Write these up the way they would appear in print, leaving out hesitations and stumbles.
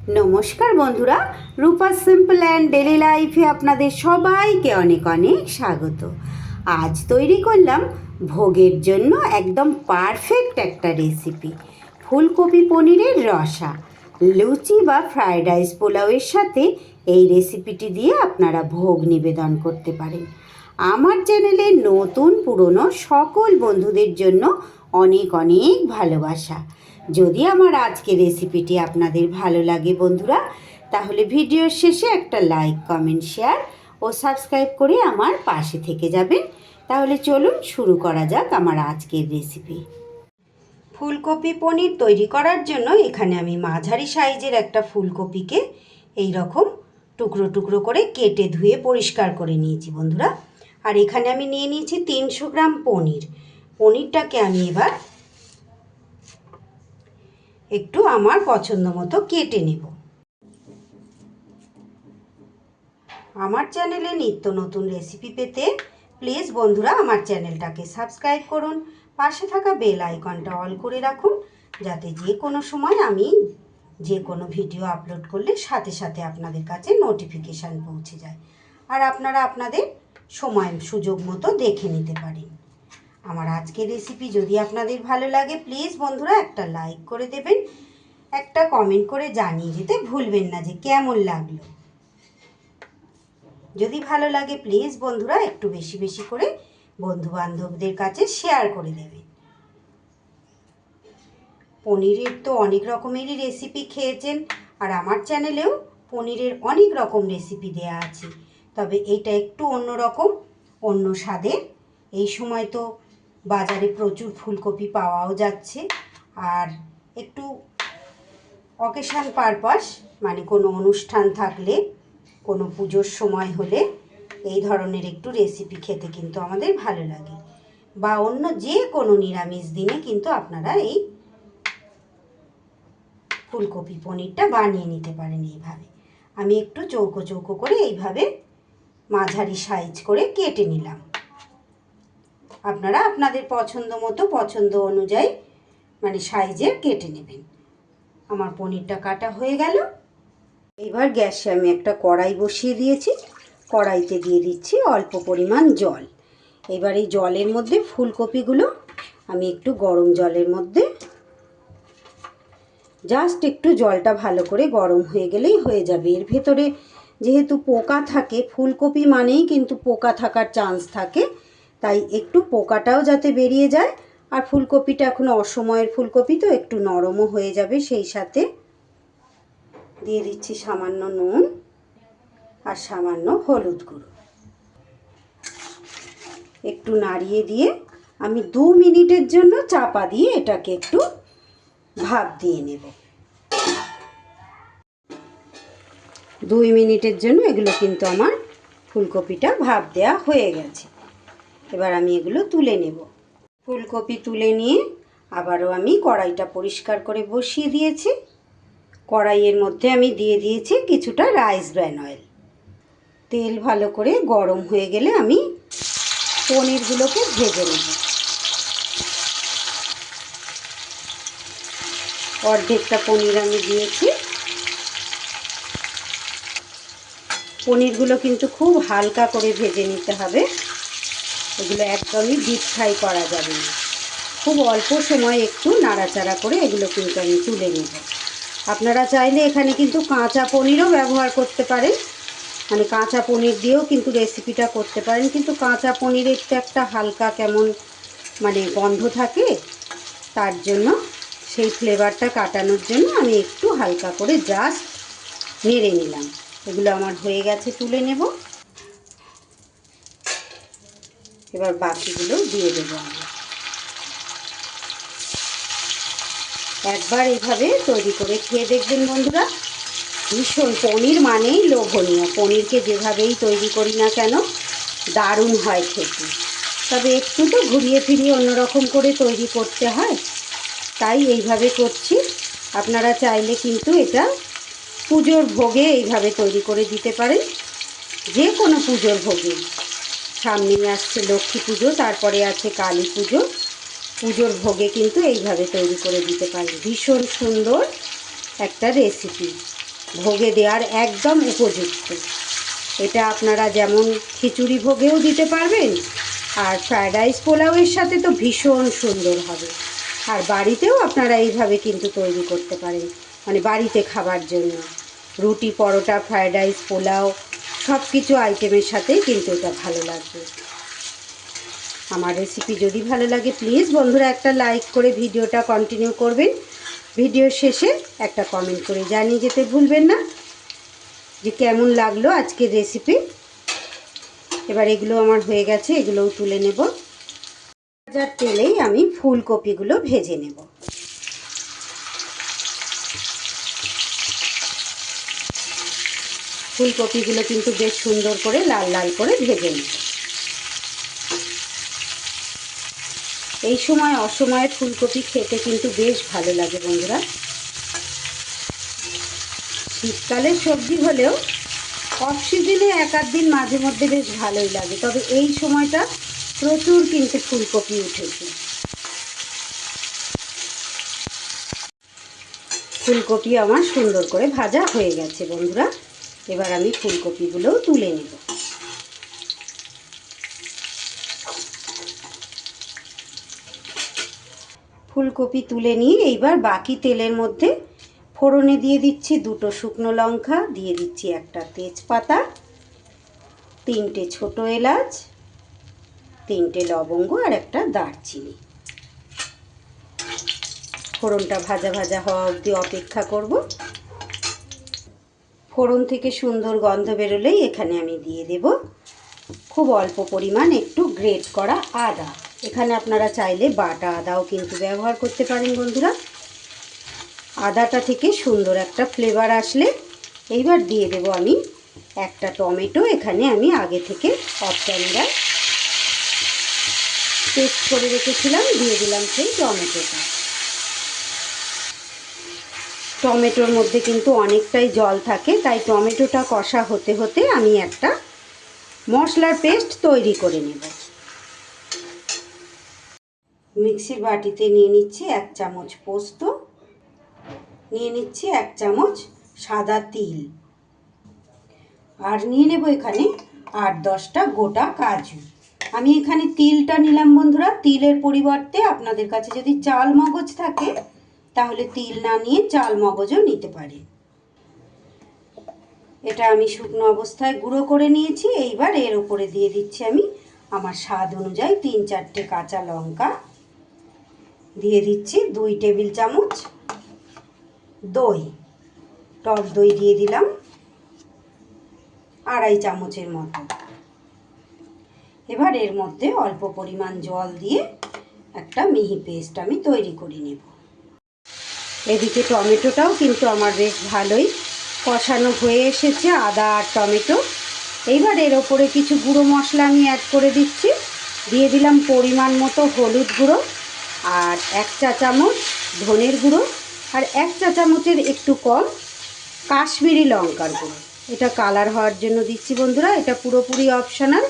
নমস্কার বন্ধুরা, রূপা simple and daily লাইফে আপনাদের সবাইকে অনেক অনেক স্বাগত। আজ তৈরি করলাম ভোগের জন্য একদম পারফেক্ট একটা রেসিপি, ফুলকপি পনিরের রসা। লুচি বা ফ্রায়েড রাইস পোলাওয়ের সাথে এই রেসিপিটি দিয়ে আপনারা ভোগ নিবেদন করতে পারেন। আমার চ্যানেলে নতুন পুরনো সকল বন্ধুদের জন্য অনেক অনেক ভালোবাসা। যদি আমার আজকের রেসিপিটি আপনাদের ভালো লাগে বন্ধুরা, তাহলে ভিডিওর শেষে একটা লাইক, কমেন্ট, শেয়ার ও সাবস্ক্রাইব করে আমার পাশে থেকে যাবেন। তাহলে চলুন শুরু করা যাক আমার আজকের রেসিপি। ফুলকপি পনির তৈরি করার জন্য এখানে আমি মাঝারি সাইজের একটা ফুলকপিকে এই রকম টুকরো টুকরো করে কেটে ধুয়ে পরিষ্কার করে নিয়েছি বন্ধুরা। আর এখানে আমি নিয়ে নিয়েছি 300 গ্রাম পনির। পনিরটাকে আমি এবার একটু আমার পছন্দ মতো কেটে নেব। আমার চ্যানেলে নিত্য নতুন রেসিপি পেতে প্লিজ বন্ধুরা আমার চ্যানেলটাকে সাবস্ক্রাইব করুন, পাশে থাকা বেল আইকনটা অল করে রাখুন, যাতে যে কোনো সময় আমি যে কোনো ভিডিও আপলোড করলে সাথে সাথে আপনাদের কাছে নোটিফিকেশান পৌঁছে যায় আর আপনারা আপনাদের সময় সুযোগ মতো দেখে নিতে পারেন। আমার আজকের রেসিপি যদি আপনাদের ভালো লাগে প্লিজ বন্ধুরা একটা লাইক করে দেবেন, একটা কমেন্ট করে জানিয়ে যেতে ভুলবেন না যে কেমন লাগলো। যদি ভালো লাগে প্লিজ বন্ধুরা একটু বেশি বেশি করে বন্ধু বান্ধবদের কাছে শেয়ার করে দেবেন। পনিরের তো অনেক রকমেরই রেসিপি খেয়েছেন, আর আমার চ্যানেলেও পনিরের অনেক রকম রেসিপি দেয়া আছে, তবে এইটা একটু অন্য রকম, অন্য স্বাদের। এই সময় তো বাজারে প্রচুর ফুলকপি পাওয়াও যাচ্ছে, আর একটু অকেশান পারপাস মানে কোনো অনুষ্ঠান থাকলে, কোনো পুজোর সময় হলে এই ধরনের একটু রেসিপি খেতে কিন্তু আমাদের ভালো লাগে, বা অন্য যে কোনো নিরামিষ দিনে কিন্তু আপনারা এই ফুলকপি পনিরটা বানিয়ে নিতে পারেন। এইভাবে আমি একটু চৌকো চৌকো করে এইভাবে মাঝারি সাইজ করে কেটে নিলাম। আপনারা আপনাদের পছন্দ মতো, পছন্দ অনুযায়ী মানে সাইজের কেটে নেবেন। আমার পনিরটা কাটা হয়ে গেল। এবার গ্যাসে আমি একটা কড়াই বসিয়ে দিয়েছি। কড়াইতে দিয়ে দিচ্ছি অল্প পরিমাণ জল। এবার এই জলের মধ্যে ফুলকপিগুলো আমি একটু গরম জলের মধ্যে জাস্ট একটু জলটা ভালো করে গরম হয়ে গেলেই হয়ে যাবে। এর ভেতরে যেহেতু পোকা থাকে, ফুলকপি মানেই কিন্তু পোকা থাকার চান্স থাকে, তাই একটু পোকাটাও যাতে বেরিয়ে যায়। আর ফুলকপিটা এখন অসময়ের ফুলকপি তো একটু নরমও হয়ে যাবে। সেই সাথে দিয়ে দিচ্ছি সামান্য নুন আর সামান্য হলুদ গুঁড়ো। একটু নাড়িয়ে দিয়ে আমি 2 মিনিটের জন্য চাপা দিয়ে এটাকে একটু ভাপ দিয়ে নেব। 2 মিনিটের জন্য এগুলো কিন্তু আমার ফুলকপিটা ভাপ দেওয়া হয়ে গেছে। এবার আমি এগুলো তুলে নেব। ফুলকপি তুলে নিয়ে আবারও আমি কড়াইটা পরিষ্কার করে বসিয়ে দিয়েছি। কড়াইয়ের মধ্যে আমি দিয়ে দিয়েছি কিছুটা রাইস ব্র্যান অয়েল। তেল ভালো করে গরম হয়ে গেলে আমি পনিরগুলোকে ভেজে নেব। অর্ধেকটা পনির আমি দিয়েছি। পনিরগুলো কিন্তু খুব হালকা করে ভেজে নিতে হবে, এগুলো একদমই ডিপ ফ্রাই করা যাবে না। খুব অল্প সময় একটু নাড়াচাড়া করে এগুলো কিন্তু আমি তুলে নেব। আপনারা চাইলে এখানে কিন্তু কাঁচা পনিরও ব্যবহার করতে পারেন, মানে কাঁচা পনির দিয়েও কিন্তু রেসিপিটা করতে পারেন, কিন্তু কাঁচা পনিরের তো একটা হালকা কেমন মানে গন্ধ থাকে, তার জন্য সেই ফ্লেভারটা কাটানোর জন্য আমি একটু হালকা করে জাস্ট নেড়ে নিলাম। এগুলো আমার হয়ে গেছে, তুলে নেব। এবার বাকিগুলো দিয়ে দেবো আমি। একবার এইভাবে তৈরি করে খেয়ে দেখবেন বন্ধুরা, ভীষণ, পনির মানেই লোভনীয়। পনিরকে যেভাবেই তৈরি করি না কেন দারুণ হয় খেতে, তবে একটু তো ঘুরিয়ে ফিরিয়ে অন্যরকম করে তৈরি করতে হয়, তাই এইভাবে করছি। আপনারা চাইলে কিন্তু এটা পুজোর ভোগে এইভাবে তৈরি করে দিতে পারেন, যে কোনো পুজোর ভোগে। সামনেই আসছে লক্ষ্মী পুজো, তারপরে আছে কালী পুজো, পুজোর ভোগে কিন্তু এইভাবে তৈরি করে দিতে পারেন। ভীষণ সুন্দর একটা রেসিপি। ভোগে দেওয়ার একদম উপযুক্ত। এটা আপনারা যেমন খিচুড়ি ভোগেও দিতে পারবেন, আর ফ্রায়েড রাইস পোলাওয়ের সাথে তো ভীষণ সুন্দর হবে। আর বাড়িতেও আপনারা এইভাবে কিন্তু তৈরি করতে পারেন, মানে বাড়িতে খাবার জন্য রুটি, পরোটা, ফ্রায়েড রাইস, পোলাও সব কিছু আইটেমের সাথেই কিন্তু এটা ভালো লাগবে। আমার রেসিপি যদি ভালো লাগে প্লিজ বন্ধুরা একটা লাইক করে ভিডিওটা কন্টিনিউ করবেন। ভিডিওর শেষে একটা কমেন্ট করে জানিয়ে যেতে ভুলবেন না যে কেমন লাগলো আজকের রেসিপি। এবার এগুলো আমার হয়ে গেছে, এগুলোও তুলে নেব। ভাজার তেলেই আমি ফুলকপিগুলো ভেজে নেব। ফুলকপিগুলো কিন্তু বেশ সুন্দর করে লাল লাল করে ভেজে নেব। এই সময় অসময়ে ফুলকপি খেতে কিন্তু বেশ ভালো লাগে বন্ধুরা। শীতকালের সবজি হলেও অফ সিজনে এক আধ দিন মাঝে মধ্যে বেশ ভালোই লাগে, তবে এই সময়টা প্রচুর কিন্তু ফুলকপি উঠেছে। ফুলকপি আমার সুন্দর করে ভাজা হয়ে গেছে বন্ধুরা। এবার আমি ফুলকপিগুলোও তুলে নেব। ফুলকপি তুলে নিয়ে এইবার বাকি তেলের মধ্যে ফোড়নে দিয়ে দিচ্ছি 2টো শুকনো লঙ্কা, দিয়ে দিচ্ছি একটা তেজপাতা, 3টে ছোটো এলাচ, 3টে লবঙ্গ আর একটা দারচিনি। ফোড়নটা ভাজা ভাজা হওয়া অবধি অপেক্ষা করব। ফোড়ন থেকে সুন্দর গন্ধ বেরোলেই এখানে আমি দিয়ে দেব খুব অল্প পরিমাণ একটু গ্রেট করা আদা। এখানে আপনারা চাইলে বাটা আদাও কিন্তু ব্যবহার করতে পারেন বন্ধুরা। আদাটা থেকে সুন্দর একটা ফ্লেভার আসলে এইবার দিয়ে দেব আমি একটা টমেটো। এখানে আমি আগে থেকে অফ ক্যামেরায় পেস্ট করে রেখেছিলাম, দিয়ে দিলাম সেই টমেটোটা। টমেটোর মধ্যে কিন্তু অনেকটাই জল থাকে, তাই টমেটোটা কষা হতে হতে আমি একটা মশলার পেস্ট তৈরি করে নেব। মিক্সির বাটিতে নিয়ে নিচ্ছি 1 চামচ পোস্ত, নিয়ে নিচ্ছি 1 চামচ সাদা তিল, আর নিয়ে নেব এখানে 8-10টা গোটা কাজু। আমি এখানে তিলটা নিলাম বন্ধুরা। তিলের পরিবর্তে আপনাদের কাছে যদি চাল মগজ থাকে তাহলে তিল না নিয়ে চাল মগজও নিতে পারেন। এটা আমি শুকনো অবস্থায় গুঁড়ো করে নিয়েছি। এইবার এর উপরে দিয়ে দিচ্ছি আমি আমার স্বাদ অনুযায়ী 3-4টে কাঁচা লঙ্কা, দিয়ে দিচ্ছি 2 টেবিল চামচ দই, টক দই দিয়ে দিলাম 2.5 চামচের মতো। এবার এর মধ্যে অল্প পরিমাণ জল দিয়ে একটা মিহি পেস্ট আমি তৈরি করে নেব। এদিকে টমেটোটাও কিন্তু আমার বেশ ভালোই কষানো হয়ে এসেছে, আদা আর টমেটো। এইবার এর ওপরে কিছু গুঁড়ো মশলা আমি অ্যাড করে দিচ্ছি। দিয়ে দিলাম পরিমাণ মতো হলুদ গুঁড়ো, আর 1 চা চামচ ধনের গুঁড়ো, আর 1 চা চামচের একটু কম কাশ্মীরি লঙ্কার গুঁড়ো। এটা কালার হওয়ার জন্য দিচ্ছি বন্ধুরা, এটা পুরোপুরি অপশনাল,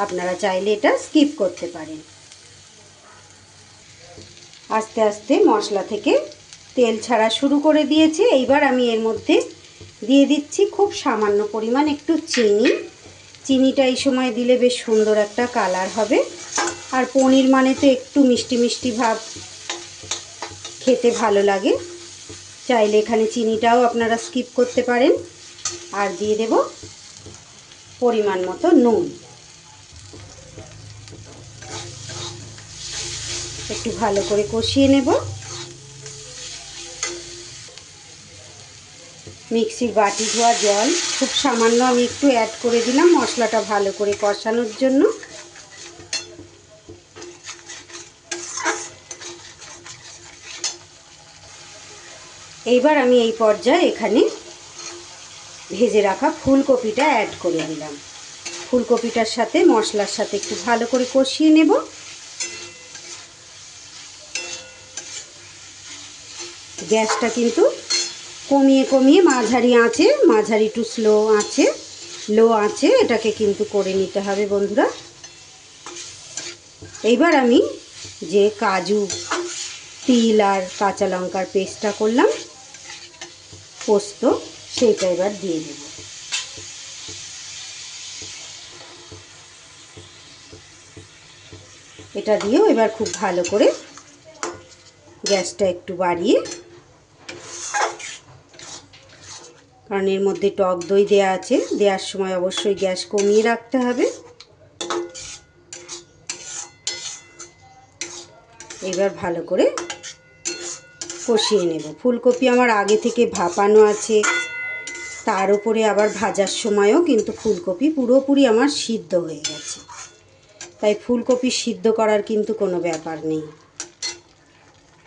আপনারা চাইলে এটা স্কিপ করতে পারেন। আস্তে আস্তে মশলা থেকে তেল ছাড়া শুরু করে দিয়েছে। এইবার আমি এর মধ্যে দিয়ে দিচ্ছি খুব সামান্য পরিমাণ একটু চিনি। চিনিটা এই সময় দিলে বেশ সুন্দর একটা কালার হবে। আর পনির মানে তো একটু মিষ্টি মিষ্টি ভাব খেতে ভালো লাগে, চাইলে এখানে চিনিটাও আপনারা স্কিপ করতে পারেন। আর দিয়ে দেব পরিমাণ মতো নুন। একটু ভালো করে কষিয়ে নেব। মিক্সির বাটি ধোয়া জল খুব সামান্য আমি একটু অ্যাড করে দিলাম মশলাটা ভালো করে কষানোর জন্য। এইবার আমি এই পর্যায়ে এখানে ভেজে রাখা ফুলকপিটা অ্যাড করে দিলাম। ফুলকপিটার সাথে মশলার সাথে একটু ভালো করে কষিয়ে নেব। গ্যাসটা কিন্তু কমিয়ে কমিয়ে মাঝারি আঁচে, মাঝারি টু স্লো আঁচে, লো আঁচে এটাকে কিন্তু করে নিতে হবে বন্ধুরা। এইবার আমি যে কাজু, তিল আর কাঁচা লঙ্কার পেস্টটা করলাম, পোস্ত, সেটা এবার দিয়ে দেব। এটা দিয়েও এবার খুব ভালো করে গ্যাসটা একটু বাড়িয়ে, কারণ এর মধ্যে টক দই দেওয়া আছে, দেওয়ার সময় অবশ্যই গ্যাস কমিয়ে রাখতে হবে। এবার ভালো করে কষিয়ে নেব। ফুলকপি আমার আগে থেকে ভাপানো আছে, তার উপরে আবার ভাজার সময়ও কিন্তু ফুলকপি পুরোপুরি আমার সিদ্ধ হয়ে গেছে, তাই ফুলকপি সিদ্ধ করার কিন্তু কোনো ব্যাপার নেই।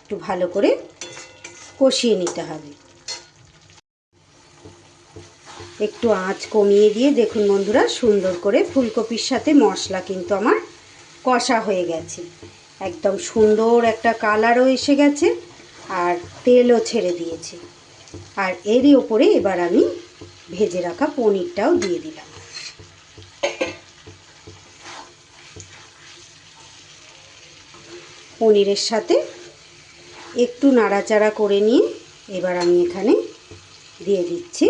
একটু ভালো করে কষিয়ে নিতে হবে। একটু আঁচ কমিয়ে দিয়ে দেখুন বন্ধুরা, সুন্দর করে ফুলকপির সাথে মশলা কিন্তু আমার কষা হয়ে গেছে। একদম সুন্দর একটা কালারও এসে গেছে আর তেলও ছেড়ে দিয়েছে। আর এরই ওপরে এবার আমি ভেজে রাখা পনিরটাও দিয়ে দিলাম। পনিরের সাথে একটু নাড়াচাড়া করে নিয়ে এবার আমি এখানে দিয়ে দিচ্ছি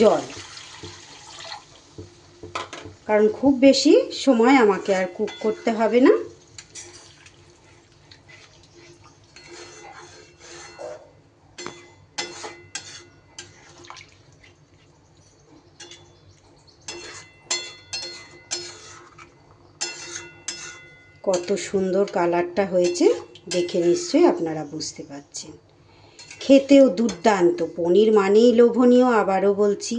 জল, কারণ খুব বেশি সময় আমাকে আর কুক করতে হবে না। কত সুন্দর কালারটা হয়েছে দেখে নিশ্চয়ই আপনারা বুঝতে পারছেন। খেতেও দুর্দান্ত, পনির মানেই লোভনীয়, আবারও বলছি।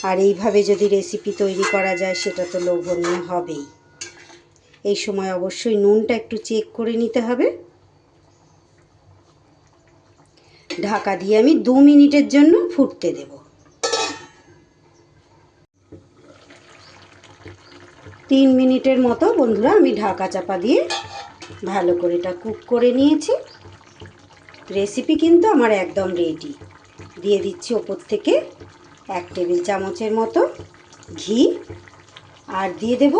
আর এইভাবে যদি রেসিপি তৈরি করা যায় সেটা তো লোভনীয় হবেই। এই সময় অবশ্যই নুনটা একটু চেক করে নিতে হবে। ঢাকা দিয়ে আমি 2 মিনিটের জন্য ফুটতে দেব। 3 মিনিটের মতো বন্ধুরা আমি ঢাকা চাপা দিয়ে ভালো করে এটা কুক করে নিয়েছি। রেসিপি কিন্তু আমার একদম রেডি। দিয়ে দিচ্ছি ওপর থেকে 1 টেবিল চামচের মতো ঘি, আর দিয়ে দেব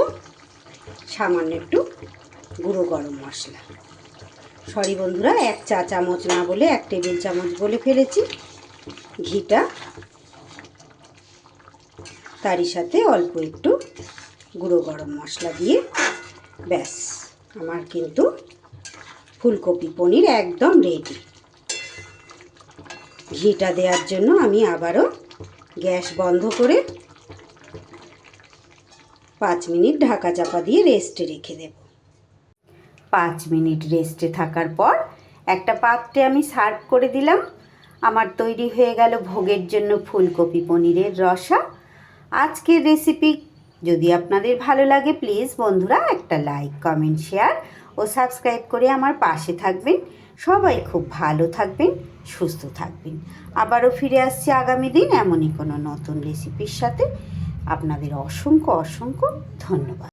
সামান্য একটু গুঁড়ো গরম মশলা। সরি বন্ধুরা, 1 চা চামচ না বলে 1 টেবিল চামচ বলে ফেলেছি। ঘিটা, তারই সাথে অল্প একটু গুঁড়ো গরম মশলা দিয়ে ব্যাস আমার কিন্তু ফুলকপি পনির একদম রেডি। ঘিটা দেওয়ার জন্য আমি আবারও গ্যাস বন্ধ করে 5 মিনিট ঢাকা চাপা দিয়ে রেস্টে রেখে দেব। 5 মিনিট রেস্টে থাকার পর একটা পাত্রে আমি সার্ভ করে দিলাম। আমার তৈরি হয়ে গেল ভোগের জন্য ফুলকপি পনিরের রসা। আজকের রেসিপি যদি আপনাদের ভালো লাগে প্লিজ বন্ধুরা একটা লাইক, কমেন্ট, শেয়ার ও সাবস্ক্রাইব করে আমার পাশে থাকবেন। সবাই খুব ভালো থাকবেন, সুস্থ থাকবেন। আবারও ফিরে আসছি আগামী দিন এমনই কোনো নতুন রেসিপির সাথে। আপনাদের অসংখ্য অসংখ্য ধন্যবাদ।